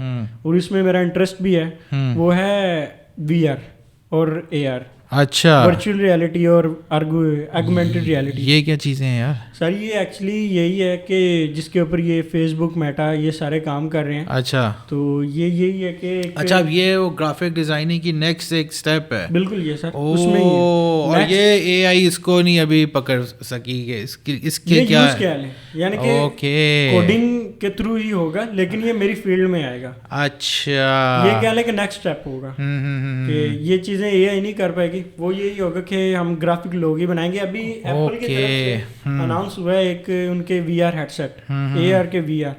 اور اس میں میرا انٹرسٹ بھی ہے, وہ ہے وی آر اور اے آر. اچھا, ورچوئل ریالٹی اور آگمنٹڈ ریالٹی. یہ کیا چیزیں ہیں یار؟ سر یہ ایکچولی یہی ہے کہ جس کے اوپر یہ فیس بک, میٹا, یہ سارے کام کر رہے ہیں. اچھا, تو یہ یہی ہے کہ اچھا اب یہ وہ گرافک ڈیزائننگ کی نیکسٹ ایک اسٹیپ ہے. بالکل یہ سر اس میں ہی ہے. اور یہ اے آئی اس کو نہیں ابھی پکڑ سکی کہ اس کے کیا ہے, یعنی کہ کوڈنگ کے تھرو ہی ہوگا, لیکن یہ میری فیلڈ میں آئے گا. اچھا, یہ کیا ہے کہ نیکسٹ اسٹیپ ہوگا کہ یہ چیزیں اے آئی نہیں کر پائے گی, وہ یہی ہوگا کہ ہم گرافک لوگ ہی بنائیں گے. ابھی ایپل کی طرف سے اناؤنس ہوا ہے ایک ان کے V R headset, A R کے وی آر,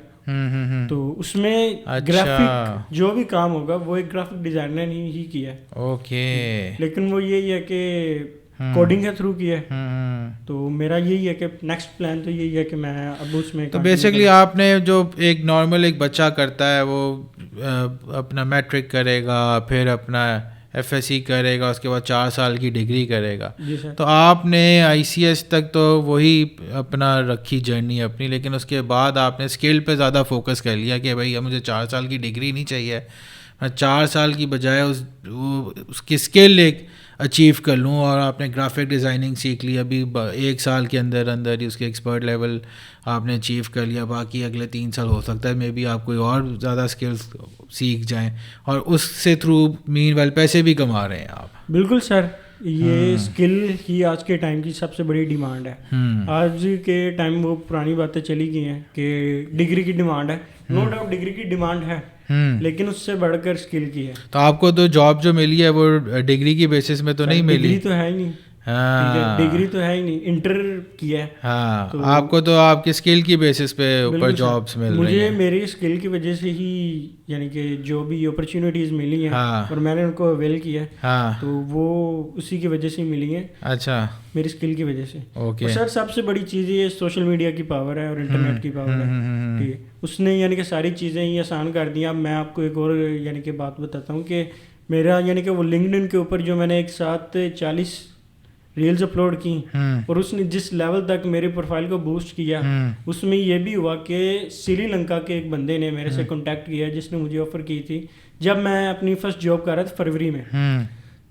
تو اس میں گرافک جو بھی کام ہوگا وہ ایک گرافک ڈیزائنر نے ہی کیا ہے. اوکے, لیکن وہ یہی ہے کہ کوڈنگ کے تھرو کیا ہے. تو میرا یہی ہے کہ نیکسٹ پلان تو یہی ہے کہ میں اب اس میں, تو بیسکلی آپ نے جو ایک نارمل ایک بچہ کرتا ہے وہ اپنا میٹرک کرے گا, پھر اپنا ایف ایس سی کرے گا, اس کے بعد 4 سال کی ڈگری کرے گا. تو آپ نے آئی سی ایس تک تو وہی اپنا رکھی جرنی اپنی, لیکن اس کے بعد آپ نے اسکل پہ زیادہ فوکس کر لیا کہ بھائی مجھے 4 سال کی ڈگری نہیں چاہیے, میں 4 سال کی بجائے اس کی اسکل ایک اچیو کر لوں. اور آپ نے گرافک ڈیزائننگ سیکھ لی, ابھی 1 سال کے اندر اندر ہی اس کے ایکسپرٹ لیول آپ نے اچیو کر لیا, باقی اگلے 3 سال ہو سکتا ہے مے بی آپ کوئی اور زیادہ اسکلس سیکھ جائیں, اور اس سے تھرو مین ویل پیسے بھی کما رہے ہیں آپ. بالکل سر, یہ اسکل ہی آج کے ٹائم کی سب سے بڑی ڈیمانڈ ہے. آج کے ٹائم وہ پرانی باتیں چلی گئی ہیں کہ ڈگری کی ڈیمانڈ ہے. نو ڈاؤٹ ڈگری کی ڈیمانڈ ہے, لیکن اس سے بڑھ کر اسکل کی ہے. تو آپ کو تو جاب جو ملی ہے وہ ڈگری کی بیسس میں تو نہیں ملی؟ ڈگری تو ہے ہی نہیں, ڈگری تو ہے ہی نہیں, انٹر کیا ہے. ہاں, آپ کو تو آپ کے اسکل کی بیسس پہ اوپر جابس مل رہی ہیں. مجھے میری اسکل کی وجہ سے ہی یعنی کہ جو بھی اپرچونیٹیز ملی ہیں اور میں نے ان کو اویل کیا تو وہ اسی کی وجہ سے ملی ہیں. اچھا, میری اسکل کی وجہ سے. اوکے سر سب سے بڑی چیز یہ سوشل میڈیا کی پاور ہے اور انٹرنیٹ کی پاور ہے. ٹھیک ہے, اس نے یعنی کہ ساری چیزیں ہی آسان کر دی. اب میں آپ کو ایک اور یعنی کہ بات بتاتا ہوں کہ میرا یعنی کہ وہ لنکڈ ان کے اوپر جو میں نے ایک ساتھ 40 ریلز اپلوڈ کی اور اس نے جس لیول تک میری پروفائل کو بوسٹ کیا, اس میں یہ بھی ہوا کہ سری لنکا کے ایک بندے نے میرے سے کانٹیکٹ کیا جس نے مجھے آفر کی تھی جب میں اپنی فرسٹ جاب کر رہا تھا فروری میں.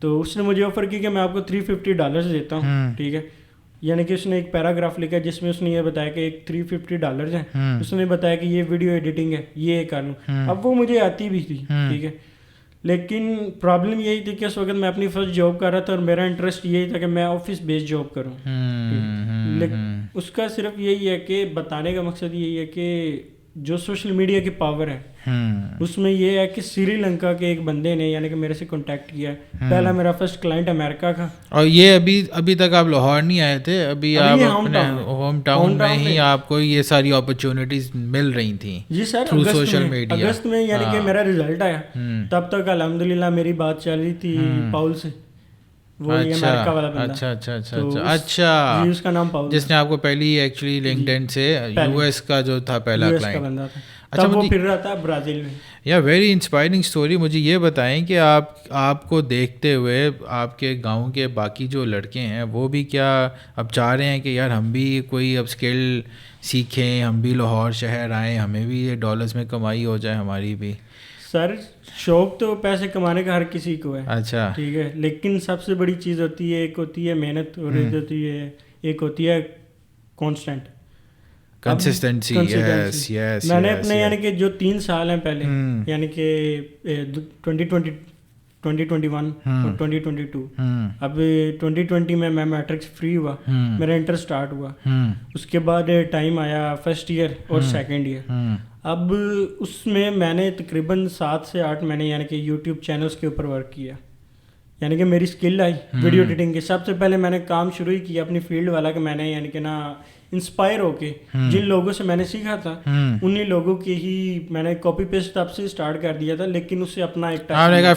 تو اس نے مجھے آفر کی کہ میں آپ کو $350 دیتا ہوں. ٹھیک ہے, یعنی کہ اس نے ایک پیراگراف لکھا جس میں اس نے یہ بتایا کہ ایک $350 ہیں. اس نے بتایا کہ یہ ویڈیو ایڈیٹنگ ہے, یہ کر لوں. اب وہ مجھے آتی بھی تھی, ٹھیک ہے, لیکن پرابلم یہی تھی کہ اس وقت میں اپنی فرسٹ جاب کر رہا تھا اور میرا انٹرسٹ یہی تھا کہ میں آفس بیس جاب کروں. لیکن اس کا صرف یہی ہے کہ بتانے کا مقصد یہی ہے کہ جو سوشل میڈیا کی پاور ہے اس میں یہ ہے کہ سری لنکا کے ایک بندے نے یعنی کہ میرے سے کانٹیکٹ کیا. پہلا میرا فرسٹ کلائنٹ امریکہ کا. اور یہ ابھی تک آپ لاہور نہیں آئے تھے, ابھی آپ اپنے ہوم ٹاؤن میں ہی آپ کو یہ ساری اپرچونیٹیز مل رہی تھیں؟ جی سر, تھرو سوشل میڈیا. اگست میں یعنی کہ میرا رزلٹ آیا, تب تک الحمدللہ میری بات چل رہی تھی پاؤل سے, وہ امریکہ والا بندہ. اچھا, اس کا نام پاؤل, جس نے آپ کو پہلی ایکچولی لنکڈ ان سے یو ایس کا جو تھا پہلا کلائنٹ. اچھا, وہ پھر رہا تھا برازیل میں. یا ویری انسپائرنگ اسٹوری. مجھے یہ بتائیں کہ آپ کو دیکھتے ہوئے آپ کے گاؤں کے باقی جو لڑکے ہیں وہ بھی کیا اب چاہ رہے ہیں کہ یار ہم بھی کوئی اب اسکل سیکھیں, ہم بھی لاہور شہر آئیں, ہمیں بھی یہ ڈالرز میں کمائی ہو جائے ہماری بھی؟ سر شوق تو پیسے کمانے کا ہر کسی کو ہے. اچھا, ٹھیک ہے, لیکن سب سے بڑی چیز ہوتی ہے, ایک ہوتی ہے محنت اور ایک ہوتی ہے کانسٹنٹ کنسسٹنسی. میں نے اپنے یعنی کہ جو 3 سال ہیں پہلے یعنی کہ 2021 اور 2022, اب 2020 میں میٹرکس فری ہوا, میرا انٹر اسٹارٹ ہوا. اس کے بعد ٹائم آیا فرسٹ ایئر اور سیکنڈ ایئر. اب اس میں نے تقریباً 7 سے 8 مہینے یعنی کہ یوٹیوب چینلس کے اوپر ورک کیا. یعنی کہ میری اسکل آئی ویڈیو ایڈیٹنگ کی. سب سے پہلے میں نے کام شروع ہی کیا اپنی فیلڈ والا کہ میں نے یعنی کہ نا انسپائر ہو کے جن لوگوں سے میں نے سیکھا تھا انہی لوگوں کی ہی میں نے کاپی پیسٹ تب سے اسٹارٹ کر دیا تھا. لیکن اس سے اپنا ایک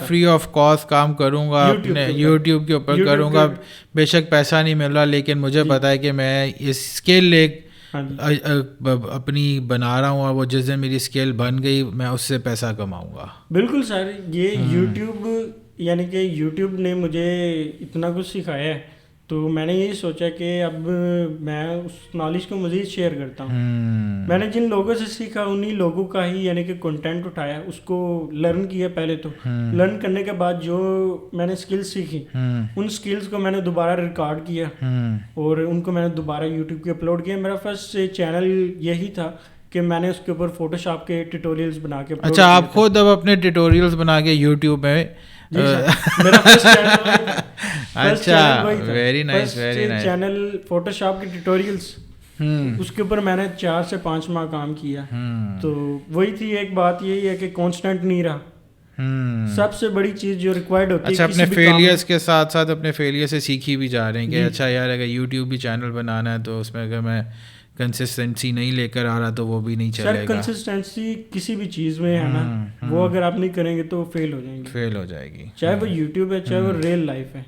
فری آف کاسٹ کام کروں گا, اپنے یوٹیوب کے اوپر کروں گا, بے شک پیسہ نہیں مل رہا لیکن مجھے پتا ہے کہ میں اس اسکل ایک ہاں جی اپنی بنا رہا ہوں اور وہ جس دن میری اسکیل بن گئی میں اس سے پیسہ کماؤں گا. بالکل سر. یہ یوٹیوب یعنی کہ یوٹیوب نے مجھے اتنا کچھ سکھایا ہے تو میں نے یہی سوچا کہ اب میں اس نالج کو مزید شیئر کرتا ہوں. میں نے جن لوگوں سے سیکھا انہی لوگوں کا ہی یعنی کہ کنٹینٹ اٹھایا, اس کو لرن کیا پہلے تو. لرن کرنے کے بعد جو میں نے اسکلز سیکھی ان اسکلز کو میں نے دوبارہ ریکارڈ کیا اور ان کو میں نے دوبارہ یوٹیوب پہ اپلوڈ کیا. میرا فرسٹ چینل یہی تھا کہ میں نے اس کے اوپر فوٹو شاپ کے ٹیوٹوریلز بنا کے. اچھا, آپ خود اب اپنے ٹیوٹوریلز بنا کے یوٹیوب میں. اچھا, very nice very nice. Channel photo shop کے ٹیوٹوریلز, اس کے اوپر میں نے 4 سے 5 ماہ کام کیا. تو وہی تھی ایک بات یہی ہے کہ کانسٹنٹ نہیں رہا. سب سے بڑی چیز جو ریکوائرڈ ہوتی ہے. اچھا, اپنے فیلیئرز کے ساتھ ساتھ اپنے فیلیئر سے سیکھی بھی جا رہے ہیں کہ اچھا یار اگر یوٹیوب بھی چینل بنانا ہے تو اس میں اگر میں کنسسٹنسی نہیں لے کر آ رہا تو وہ بھی نہیں چلے گا. سر کنسسٹنسی کسی بھی چیز میں ہے نا, وہ اگر آپ نہیں کریں گے تو فیل ہو جائیں گے. فیل ہو جائے گی, چاہے وہ یوٹیوب ہے چاہے وہ ریئل لائف ہے.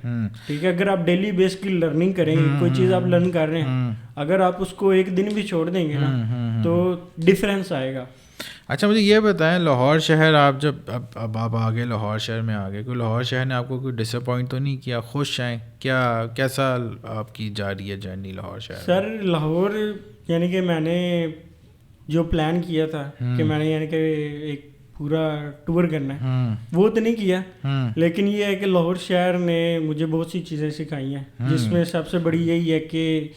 ٹھیک ہے, اگر آپ ڈیلی بیس کی لرننگ کریں گے, کوئی چیز آپ لرن کر رہے ہیں, اگر آپ اس کو ایک دن بھی چھوڑ دیں گے نا تو ڈفرینس آئے گا. اچھا مجھے یہ بتائیں, لاہور شہر آپ جب اب آپ آگے لاہور شہر میں آ گئے, کوئی لاہور شہر نے آپ کو کوئی ڈس اپوائنٹ تو نہیں کیا؟ خوش ہیں کیا؟ کیسا آپ کی جا رہی ہے جرنی لاہور شہر؟ سر لاہور یعنی کہ میں نے جو پلان کیا تھا کہ میں نے یعنی کہ ایک پورا ٹور کرنا ہے وہ تو نہیں کیا, لیکن یہ ہے کہ لاہور شہر نے مجھے بہت سی چیزیں سکھائی ہیں, جس میں سب سے بڑی یہی ہے کہ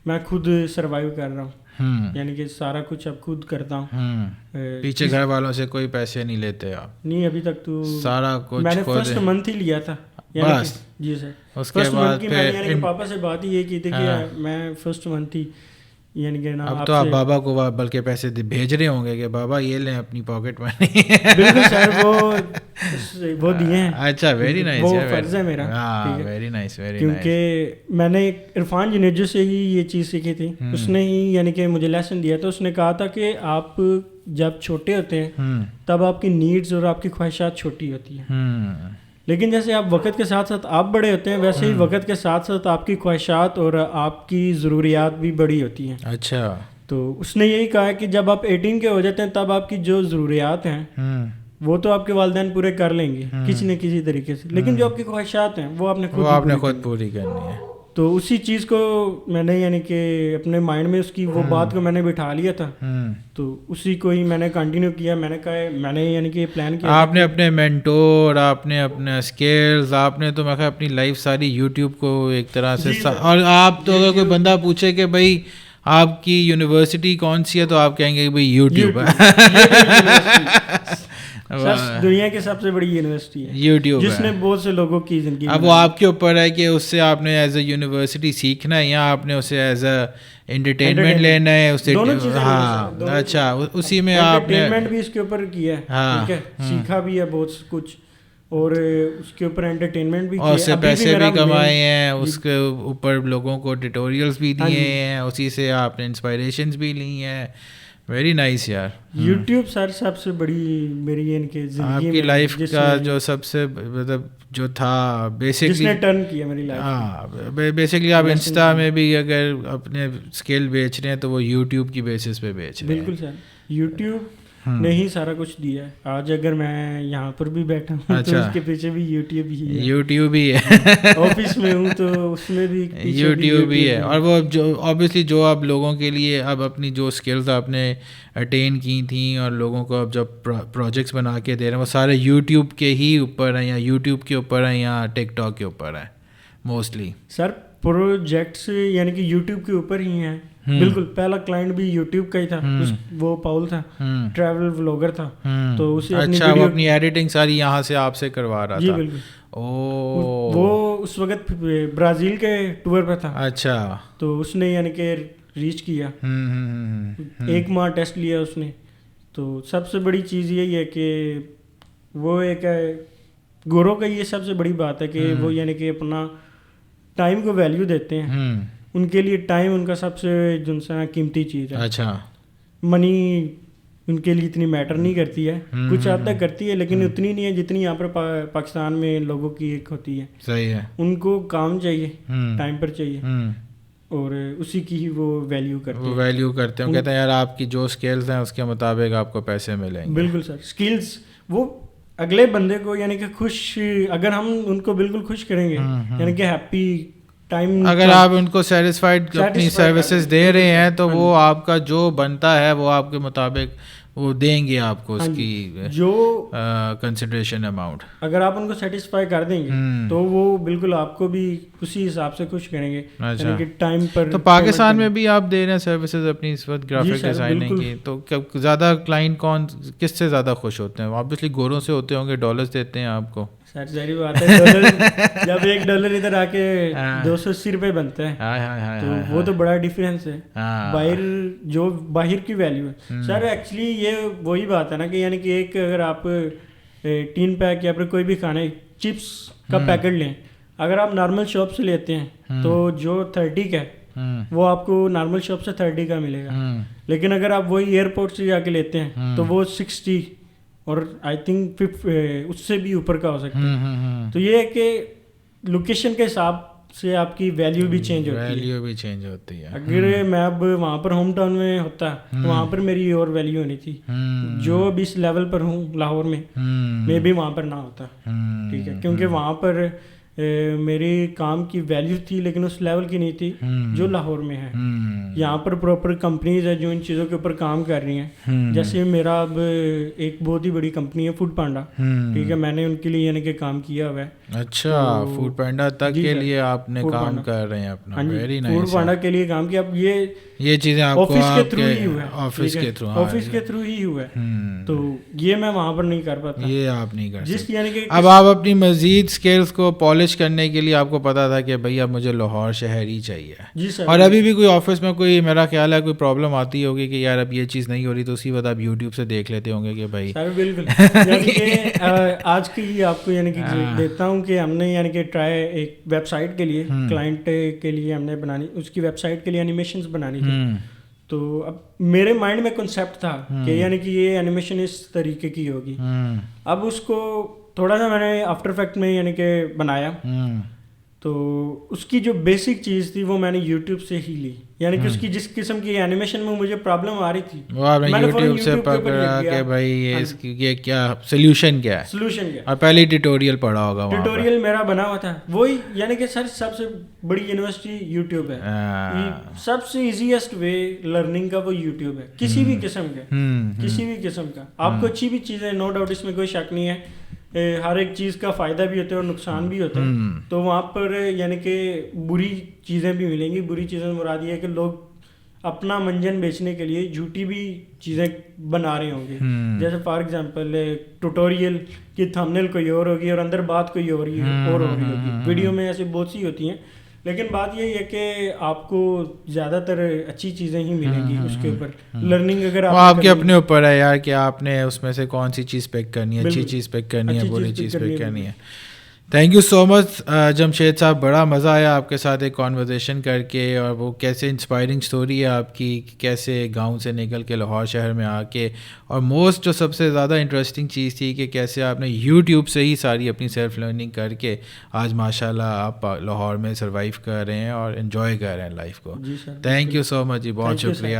میں خود سروائیو کر رہا ہوں. یعنی کہ سارا کچھ اب خود کرتا ہوں. پیچھے گھر والوں سے کوئی پیسے نہیں لیتے آپ؟ نہیں, ابھی تک تو سارا کچھ میں نے فرسٹ منتھ ہی لیا تھا. بس جی سر, اس کے بعد یعنی کہ پاپا سے بات ہی یہ کی تھی کہ میں فرسٹ منتھ ہی یعنی کہ نا. اب تو آپ بابا کو بلکہ پیسے بھیج رہے ہوں گے کہ بابا یہ لیں اپنی پاکٹ منی. بالکل سر, وہ دیے ہیں. اچھا, ویری نائس, وہ فرض ہے میرا. Very nice very nice. کیونکہ میں نے عرفان جنیجو سے ہی یہ چیز سیکھی تھی. اس نے ہی یعنی کہ مجھے لیسن دیا, تو اس نے کہا تھا کہ آپ جب چھوٹے ہوتے ہیں تب آپ کی نیڈز اور آپ کی خواہشات چھوٹی ہوتی ہیں, لیکن جیسے آپ وقت کے ساتھ ساتھ آپ بڑے ہوتے ہیں ویسے ہی وقت کے ساتھ ساتھ آپ کی خواہشات اور آپ کی ضروریات بھی بڑی ہوتی ہیں. اچھا, تو اس نے یہی کہا کہ جب آپ 18 کے ہو جاتے ہیں تب آپ کی جو ضروریات ہیں وہ تو آپ کے والدین پورے کر لیں گے کسی نہ کسی طریقے سے, لیکن جو آپ کی خواہشات ہیں وہ آپ نے خود پوری کرنی ہے. تو اسی چیز کو میں نے یعنی کہ اپنے مائنڈ میں اس کی وہ بات کو میں نے بٹھا لیا تھا, تو اسی کو ہی میں نے کنٹینیو کیا. میں نے کہا میں نے یعنی کہ پلان کیا, آپ نے اپنے مینٹور, آپ نے اپنے اسکلز, آپ نے تو میں کہا اپنی لائف ساری یوٹیوب کو ایک طرح سے. اور آپ تو اگر کوئی بندہ پوچھے کہ بھائی آپ کی یونیورسٹی کون سی ہے تو آپ کہیں گے کہ بھائی یوٹیوب ہے. دنیا کی سب سے بڑی یونیورسٹی ہے یوٹیوب, جس نے بہت سے لوگوں کی زندگی. اب وہ آپ کے اوپر ہے کہ اس سے آپ نے ایز اے یونیورسٹی سیکھنا ہے یا آپ نے اسے ایز اے انٹرٹینمنٹ لینا ہے اس سے. ہاں اچھا, اسی میں آپ نے انٹرٹینمنٹ بھی اس کے اوپر کیا ہے, ٹھیک ہے, سیکھا بھی ہے بہت کچھ, اور اس کے اوپر انٹرٹینمنٹ بھی کیا, اور اس سے پیسے بھی کمائے ہیں, اس کے اوپر لوگوں کو ٹیوٹوریلز بھی دیے ہیں, اسی سے آپ نے انسپائریشنز بھی لی ہیں. ویری نائس یار. یوٹیوب سر سب سے بڑی میری ان کے زندگی آپ کی لائف کا جو سب سے مطلب جو تھا بیسکلی جس نے ٹرن کیا میری لائف. ہاں, بیسکلی آپ انسٹا میں بھی اگر اپنے اسکل بیچ رہے ہیں تو وہ یوٹیوب کی بیسس پہ بیچ رہے ہیں. بالکل سر, یوٹیوب نے ہی سارا کچھ دیا ہے. آج اگر میں یہاں پر بھی بیٹھا ہوں تو اس کے پیچھے بھی یوٹیوب ہی ہے. یوٹیوب ہی ہے. آفس میں ہوں تو اس میں بھی یوٹیوب ہی ہے. اور وہ جو اوبیسلی جو آپ لوگوں کے لیے اب اپنی جو اسکلز آپ نے اٹین کی تھیں اور لوگوں کو اب جب پروجیکٹس بنا کے دے رہے ہیں وہ سارے یوٹیوب کے ہی اوپر ہیں, یا یوٹیوب کے اوپر ہیں یا ٹک ٹاک کے اوپر ہیں موسٹلی. سر پروجیکٹس یعنی کہ یوٹیوب کے اوپر ہی ہیں. بالکل, پہلا کلائنٹ بھی یوٹیوب کا ہی تھا, وہ پاؤل تھا, ٹریول ولاگر تھا. تو اسے اچھا, وہ اپنی ایڈیٹنگ ساری یہاں سے آپ سے کروا رہا تھا. جی بالکل. وہ اس وقت برازیل کے ٹور پہ تھا. اچھا, تو اس نے یعنی کہ ریچ کیا, 1 ماہ ٹیسٹ لیا اس نے. تو سب سے بڑی چیز یہی ہے کہ وہ ایک گوروں کا یہ سب سے بڑی بات ہے کہ وہ یعنی کہ اپنا ٹائم کو ویلیو دیتے ہیں. ان کے لیے ٹائم ان کا سب سے جو ہے قیمتی چیز ہے. اچھا, منی ان کے لیے اتنی میٹر نہیں کرتی ہے, کچھ حد تک کرتی ہے لیکن اتنی نہیں ہے جتنی یہاں پر پاکستان میں لوگوں کی ایک ہوتی ہے. صحیح ہے. ان کو کام چاہیے, ٹائم پر چاہیے. اور اسی کی ہی وہ ویلیو کرتے وہ ویلیو کرتے ہیں, کہتے ہیں یار آپ کی جو اسکلز ہیں اس کے مطابق آپ کو پیسے ملیں گے. بالکل سر, اسکلز وہ اگلے بندے کو یعنی کہ خوش, اگر ہم ان کو بالکل خوش کریں گے یعنی کہ ہیپی ٹائم, اگر آپ ان کو سیٹسفائڈ اپنی سروسز دے رہے ہیں تو وہ آپ کا جو بنتا ہے وہ آپ کے مطابق وہ دیں گے آپ کو اس کی جو کنسیڈریشن اماؤنٹ. اگر آپ ان کو سیٹسفائی کر دیں گے تو وہ بالکل آپ کو بھی اسی حساب سے خوش کریں گے یعنی کہ ٹائم پر. تو پاکستان میں بھی آپ دے رہے ہیں سروسز اپنی اس وقت گرافک ڈیزائننگ کی, تو زیادہ کلائنٹ کون کس سے زیادہ خوش ہوتے ہیں؟ آبویسلی گوروں سے ہوتے ہوں گے, ڈالرز دیتے ہیں آپ کو. سر ظاہری بات ہے, جب $1 ادھر آ کے $280 بنتا ہے تو وہ تو بڑا ڈفرینس ہے. باہر جو باہر کی ویلیو ہے سر, ایکچولی یہ وہی بات ہے نا کہ یعنی کہ ایک اگر آپ ٹین پیک یا پھر کوئی بھی کھانے چپس کا پیکٹ لیں, اگر آپ نارمل شاپ سے لیتے ہیں تو جو 30 کا ہے وہ آپ کو نارمل شاپ سے 30 کا ملے گا, لیکن اگر آپ وہی ایئرپورٹ سے جا کے لیتے ہیں تو وہ 60 اور آئی تھنک اس سے بھی اوپر کا ہو سکتا ہے. تو یہ ہے کہ لوکیشن کے حساب سے آپ کی ویلیو بھی چینج ہوتی ہے. اگر میں اب وہاں پر ہوم ٹاؤن میں ہوتا تو وہاں پر میری اور ویلیو ہونی تھی, جو ابھی اس لیول پر ہوں لاہور میں بھی وہاں پر نہ ہوتا. ٹھیک ہے, کیونکہ وہاں پر میری کام کی ویلیو تھی لیکن اس لیول کی نہیں تھی جو لاہور میں ہے. یہاں پر پراپر کمپنیز ہے جو ان چیزوں کے اوپر کام کر رہی ہیں. جیسے میرا اب ایک بہت ہی بڑی کمپنی ہے فوڈ پانڈا, ٹھیک ہے, میں نے ان کے لیے یعنی کہ کام کیا ہوا ہے. اچھا, فوڈ پانڈا تک کے لیے آپ نے کام کر رہے ہیں اپنا؟ Very nice. فوڈ پانڈا کے لیے کام کیا. اب یہ چیزیں آپ کو آفس کے تھرو ہی ہوا ہے, آفس کے تھرو ہی ہوا ہے, تو یہ میں وہاں پر نہیں کر پاتا. یہ آپ نہیں کر سکتے. یعنی کہ اب آپ اپنی مزید اسکلس کو پالش کرنے کے لیے آپ کو پتا تھا کہ بھائی اب مجھے لاہور شہر ہی چاہیے. جی سر. اور ابھی بھی کوئی آفس میں کوئی میرا خیال ہے کوئی پرابلم آتی ہوگی کہ یار اب یہ چیز نہیں ہو رہی, تو اسی وقت آپ یوٹیوب سے دیکھ لیتے ہوں گے کہ بھائی. سر بالکل, یعنی کہ آج کی آپ کو یعنی کہ دیتا ہوں کہ ہم نے یعنی کہ ٹرائی ایک ویب سائٹ کے لیے کلائنٹ کے لیے ہم نے بنانی, اس کی ویب سائٹ کے لیے اینیمیشنز بنانی تھی. تو اب میرے مائنڈ میں کنسیپٹ تھا کہ یعنی کہ یہ اینیمیشن اس طریقے کی ہوگی. اب اس کو تھوڑا سا میں نے آفٹر افیکٹ میں یعنی کہ بنایا, تو اس کی جو بیسک چیز تھی وہ میں نے یوٹیوب سے ہی لی. یعنی کہ اس کی جس قسم کی اینیمیشن میں مجھے پرابلم آ رہی تھی وہ آپ نے یوٹیوب سے پکڑا کہ بھائی یہ کیا سولوشن کیا ہے, اور پہلے ٹیوٹوریل پڑھا ہوگا. ٹیوٹوریل میرا بنا ہوا تھا وہی, یعنی کہ سر سب سے بڑی یونیورسٹی یوٹیوب ہے. سب سے ایزیسٹ وے لرننگ کا وہ یوٹیوب ہے, کسی بھی قسم کا. آپ کو اچھی بھی چیزیں, نو ڈاؤٹ, اس میں کوئی شک نہیں ہے, ہر ایک چیز کا فائدہ بھی ہوتا ہے اور نقصان بھی ہوتا ہے. تو وہاں پر یعنی کہ بری چیزیں بھی ملیں گی. بری چیزیں مراد یہ ہے کہ لوگ اپنا منجن بیچنے کے لیے جھوٹی بھی چیزیں بنا رہے ہوں گے. جیسے فار ایگزامپل ٹوٹوریل کی تھمبنیل کوئی اور ہوگی اور اندر بات کوئی اور ہو رہی ہوگی. ویڈیو میں ایسے بہت سی ہوتی ہیں, لیکن بات یہ ہے کہ آپ کو زیادہ تر اچھی چیزیں ہی ملیں گی. اس کے اوپر لرننگ اگر آپ کے اپنے اوپر ہے یار کہ آپ نے اس میں سے کون سی چیز پک کرنی ہے, اچھی چیز پک کرنی ہے, بری چیز پک کرنی ہے. تھینک یو سو مچ جمشید صاحب, بڑا مزہ آیا آپ کے ساتھ ایک کانورزیشن کر کے, اور وہ کیسے انسپائرنگ سٹوری ہے آپ کی, کیسے گاؤں سے نکل کے لاہور شہر میں آ کے, اور موسٹ جو سب سے زیادہ انٹرسٹنگ چیز تھی کہ کیسے آپ نے یوٹیوب سے ہی ساری اپنی سیلف لرننگ کر کے آج ماشاء اللہ آپ لاہور میں سروائیو کر رہے ہیں اور انجوائے کر رہے ہیں لائف کو. تھینک یو سو مچ جی, بہت شکریہ.